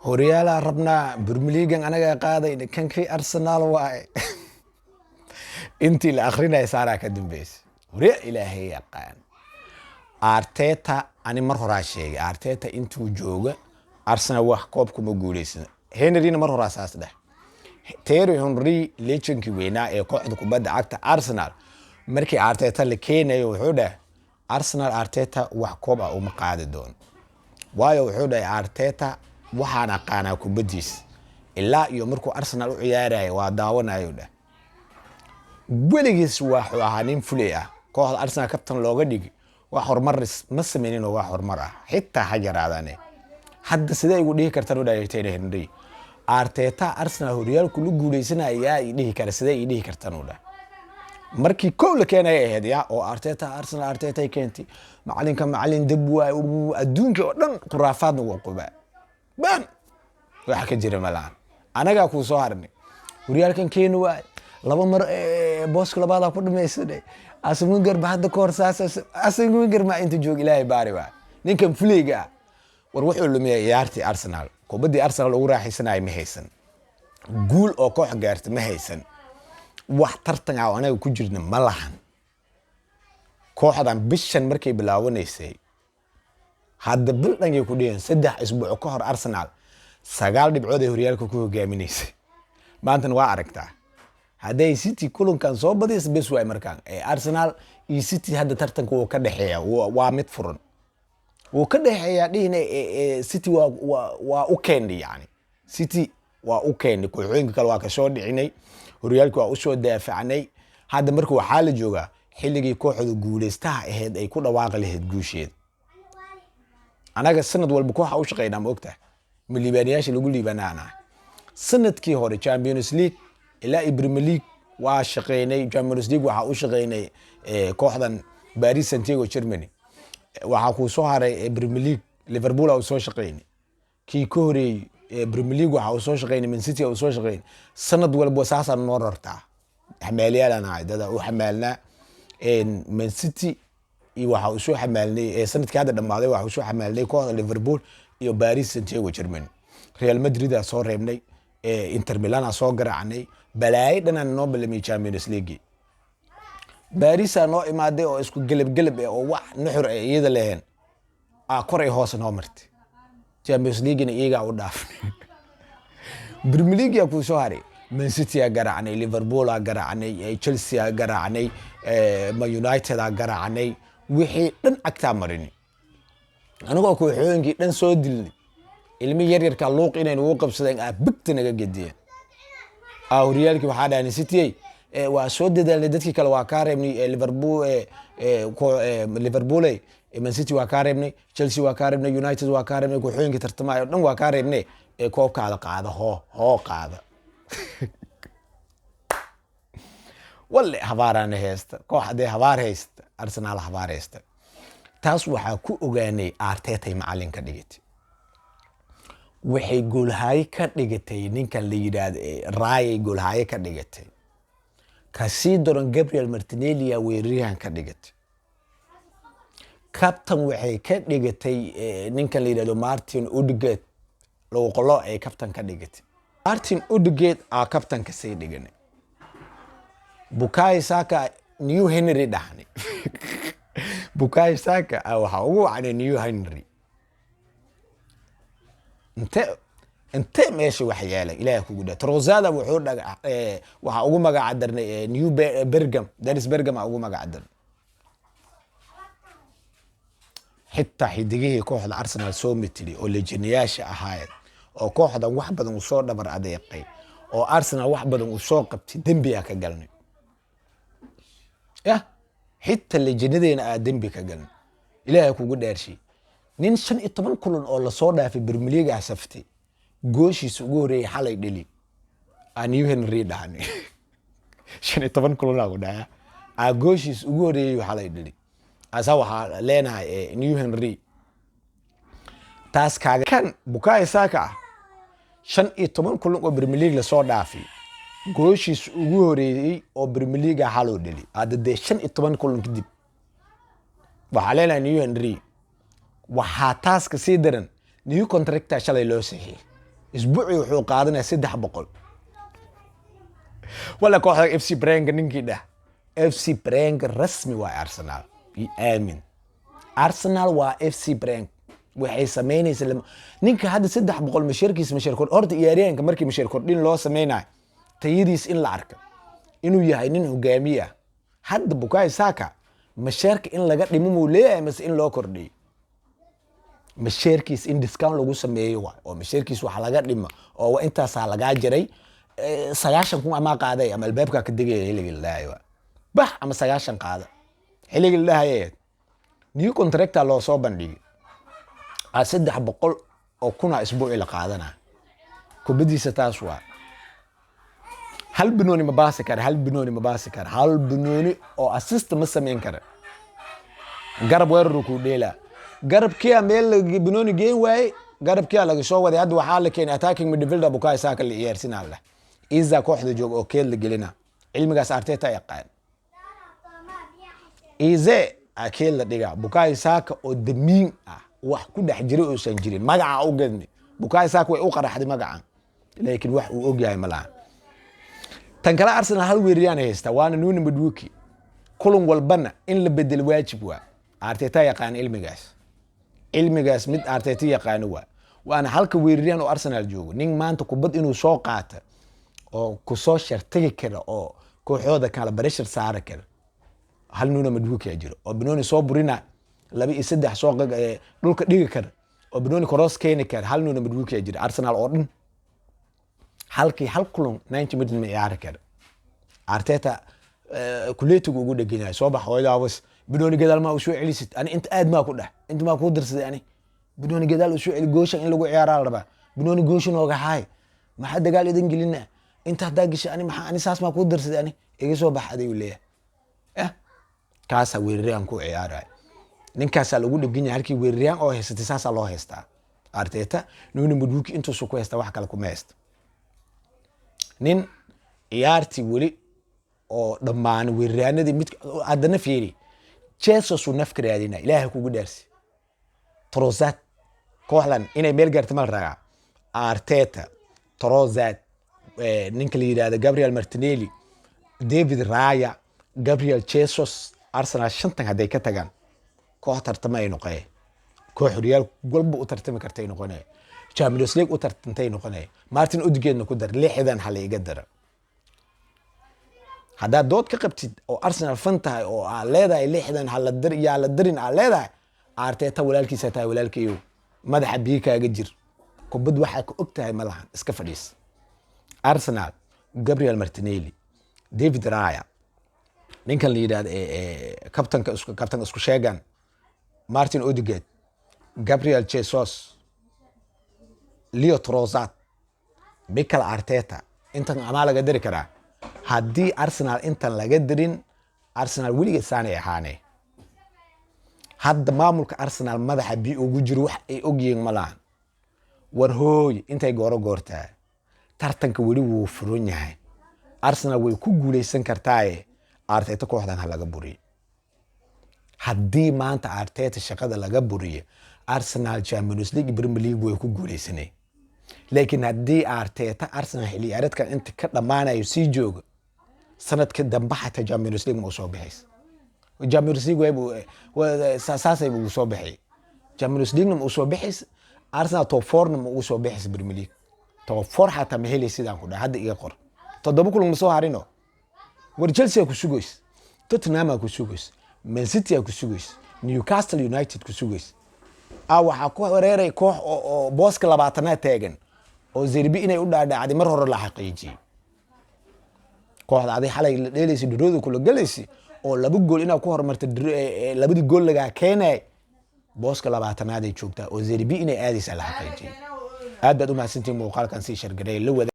هوريالا ربنا برمليجن أنا قاعدة كان في أرسنال واي انتي الآخرين يسارع كدم بيس وريا إلهي يقان أرتيتا أنا مرة راشيء أرتيتا انتو جوجا أرسنال واح كوبكم وجوليس هنرينا مرة راساس ده تيري هنري ليتشن كوينا يقعد كبدا عكت أرسنال مركي أرتيتا اللي كينا يوحده أرسنال أرتيتا واح كوب أو مقعد دون waayo wuxuu dhahay Arteta waxaan aqaanaa kubadiis ilaa iyo markuu Arsenal u ciyaarayo waa daawanayo dhah weligiis wuxuu ahaa nin fulay ah kooxda Arsenal kabtan looga dhigi wax horumar ma sameeynin oo wax horumar ah xitaa hajaraadane hadda sidee ugu dhigi kartaan u dhahay Thierry Henry Arteta Arsenal horyaalku lu guuleysanaya ay dhihi kara sidee ay dhihi kartaan u dhahay markii kow la keenay ahayd oo Arteta Arsenal Arteta keenti macalinka macalin dib waa adduunka oo dhan quraafaadna waa qubaa baan waxa ka jira malaan anaga ku soo harnay horyaalkan keenu waa laba mar booska labaad ku dhameysay Arsene Wenger bahada koorsaas Arsene Wenger ma inta joog Ilaahay baari waa ninkan fuliga war wuxuu lumiyay ciyaartii Arsenal kubadii Arsenal ugu raaxaysanay ma haysan guul oo koox gaartay ma haysan wax tartan ah anaga ku jirna ma lahan kooxdan bishan markay bilaawanaysay hadda bil dhangay ku dhigeen 3 isbuuc ka hor Arsenal 9 dhibcood ay horyaalka ku hogaaminaysay maanta waa aragtaa haday City kulankan soo badis bes way markaan Arsenal iyo City hadda tartanka uu ka dhaxeeya waa mid furan uu ka dhaxeeya dhihina City waa u keendi yani City waa u keendi kooxooyinka kale waa ka soo dhicinay horyaalku waa u soo daafacnay hadda markuu waxa la joogaa xilligii kooxdu guuleystaha ahayd ay ku dhawaaqi lahayd guusheed anaga sanad walba kooxa u shaqeynaa ma ogtahay milibaniyaasha lagu liibanaana sanadkii hore Champions League ilaa Premier League waa shaqeynay Champions League waxa u shaqeynay kooxdan Paris Saint-Germain waxa ku soo haray Premier League Liverpool oo soo shaqeynay kii ka horeeyay Premier League waxa uu soo shaqeynay Man City oo soo shaqeynay sanad walba saasan noo rartaa xamaaliyana dada u xamaalna Man City iyo waxa uu soo xamaalnay sanadkii hadda dhamaaday waxa uu soo xamaalnay kooxda Liverpool iyo Paris Saint-Germain Real Madrid aa soo reebnay Inter Milan aa soo garaacnay balaay dhanan noo balami Champions League Paris aa noo imaaday oo isku galab oo wax nuxur ay iyada leheen koray hoos noo martay Champions League iyaga u dhaafay Premier League yaa ku soo haray Man City aa garaacnay Liverpool aa garaacnay Chelsea aa garaacnay Man United aa garaacnay wixii dhan agta marin anagoo kooxooyinkii dhan soo dilnay ilmi yar ka luuq inay ugu qabsadeen bigta naga gadiyeen horyaalkii waxa dhaanay City waa soo dadaalay dadkii kale waa ka reebnay Liverpool Man City waa ka reebnay Chelsea waa ka reebnay United waa ka reebnay kooxooyinkii tartamay dhan waa ka reebnay koobkaada qaada hoo qaada walla habaarana heesta kooxda habaar heesta Arsenal habaar heesta taas waxa ku ogaanay Arteta macallin ka dhigtay waxay goolhaay ka dhigatay ninkan la yiraahdo Ray goolhaay ka dhigatay kasi doran Gabriel Martinelli yaa weeraryahan ka dhigatay captain waxay ka dhigatay ninkan la yiraahdo Martin Odegaard loo qolo ay captain ka dhigatay Martin Odegaard captain ka sii dhiganay Bukayo Saka New Henry dhahni Bukayo Saka waxa ugu wacnay New Henry انت ماشي وحياله إلهي كوجدا تروزادا وحور waxa ugu magac darnay New Bergam Dennis Bergam ugu magac darnay حتى xidigihii kooxda Arsenal soo mitili oo leejinayaasha ahaayeen oo kooxdan wax badan u soo dhabar adeeqay oo Arsenal wax badan u soo qabtay dambiga ka galnay حتى leejinadeena dambi ka galnay Ilaahay kugu dheershay nin 15 kulan oo la soo dhaafay Premier League asaftay gooshiisa ugu horeeyay xalay dhali New Henry dhahani 15 kulan ugu dhaca gooshiisa ugu horeeyay xalay dhali asa waxa leenahay New Henry taas kaaga kan Bukayo Saka 15 kulan oo Premier League la soo dhaafay gooshiisa ugu horeeyay oo Premier League xalay dhali hadda 15 kulan kadib waxa leenahay New Henry waxa taas ka sii daran new contract shalay loo saxiixay اسبوعي وحو قادنا 300 ولا كوحدة اف سي برينج نينكي ده اف سي برينج رسمي waa ارسنال امين ارسنال waa اف سي برينج waxay sameynaysaa ninka hadda 300 mashirkiis mashirkood horta ciyaaryahanka markii mashirkoodin loo sameeyay tayadiis in la arko inuu yahay nin hogaamiye ah hadda Bukayo Saka mashirka in laga dhimo uu leeyahay mas in loo kordhiyo mashirkiis in discount lagu sameeyo oo mashirkiis waxa laga dhimo oo intaas laga jiray 9 kun ama qaaday ama albaabka ka digay xilliga ilaahay bax ama 9 qaada xilliga ilaahay new contract loo soo bandhigay 300 oo kuna isbuuci la qaadana kubadiisa taas waa hal binooni ma baasi kara hal binooni oo assist ma sameyn kara garab weerar ku dheela garabkiya meel binooni geen waay garabkiya laga soo waday hadda waxa la keenay attacking midfielder Bukayo Saka la ciyaarsinaa leh iza kooxda joog oo keel la gelina cilmigaas Arteta yaqaan ize akeel la dhiga Bukayo Saka oo damiin ah wax ku dhex jiray oo san jirin magaca u gadni Bukayo Saka way u qaraxday magaca laakiin wax uu og yahay malaha tan kala Arsenal hal weeriyaan haysta waana Nuno Madueke kulan walbana in la bedel waajib waa Arteta yaqaan cilmigaas mid Arteta yaqaan waana halka weeriyaan oo Arsenal joogo nin maanta kubad inuu soo qaato oo ku soo shartigi kara oo kooxooda kala pressure saara kara hal Nuno Madueke jiro oo binooni soo burina 2-3 soo dhulka dhigi kara oo binooni cross keeni kara hal Nuno Madueke jiro Arsenal oo dhan halkii hal kulan 90 minutes ma ciyaari kara Arteta kuleetigu ugu dhaginay soo bax hooyadaas binooni gadaal ma u soo celisid ani inta aad ma ku dhax inta ma ku dirsaday ani binooni gadaal u soo celi goosha in lagu ciyaaro raba binooni goosha nooga haay maxaa dagaal idin gelina inta hadaa gashay ani saas ma ku dirsaday ani iga soo baxaday u leeyahay kaasa weeraryan ku ciyaaray ninkaas lagu dhaginay halkii weeraryan oo haystay saas loo haystaa Arteta Nuno Madueke intuu soo ku haysta wax kale kuma haysto nin ciyaarti wali oo dhamaan weeraryanadii mid adana fiiri Jesus uu nafkiraadina Ilaahay kugu dhaarsi Trossard kooxdan inay meel gaarto mal raga Arteta Trossard ninka la yiraahdo Gabriel Martinelli David Raya Gabriel Jesus Arsenal shantan haday ka tagaan koox tartamay noqay koox Real walba u tartami kartay noqonay Champions League u tartantay noqonay Martin Odegaard ku dar 6 hal iga dara hada dood ka qabtid oo Arsenal fan tahay oo leedahay 6 hal la dar ya la darin leedahay Arteta walaalkiisa tahay walaalkiyo madaxa biyo kaaga jir kubad waxa ka ogtahay malahan iska fadhiis Arsenal Gabriel Martinelli David Raya ninkan la yiraahdo kabtanka isku sheegan Martin Odegaard Gabriel Jesus Leo Trossard Mikel Arteta intan ama laga dari karaa haddii Arsenal intan laga dirin Arsenal weligeed saanay ahaanay hadda maamulka Arsenal madaxa bi ugu jiro wax ay ogyiin malahan war hooy intay goortaa tartanka weli wuu furan yahay Arsenal way ku guuleysan kartaa Arteta kooxdan laga buriyo haddii maanta Arteta shaqada laga buriyo Arsenal Champions League Premier League way ku guuleysanay laakiin haddii Arteta Arsenal xilli ciyaareedkan inta ka dhamaanayo si joogo sanadka dambe xataa Champions League ma soo bixis Champions League way saasay ugu soo bixi Champions League ma soo bixis Arsenal top 4 ma soo bixis Premier League top 4 xataa ma helay sidaan ku dhahay hadda iga qor 7 kulan ma soo harino war Chelsea ku sugays Tottenham ku sugays Man City ku sugays Newcastle United ku sugays waxa ku wareeray koox oo booska 20aad taagan oo Zerbi inay u dhaadhacday mar hore la xaqiijiyay kooxda aday xalay la dheelaysay dhirooda kula galaysay oo 2 gool ina ku hormartay labadii gool laga keenay booska 20aad ay joogtaa oo Zerbi inay aadaysa la xaqiijiyay aad baad u mahadsantiin muuqaalkan si shargaray la wada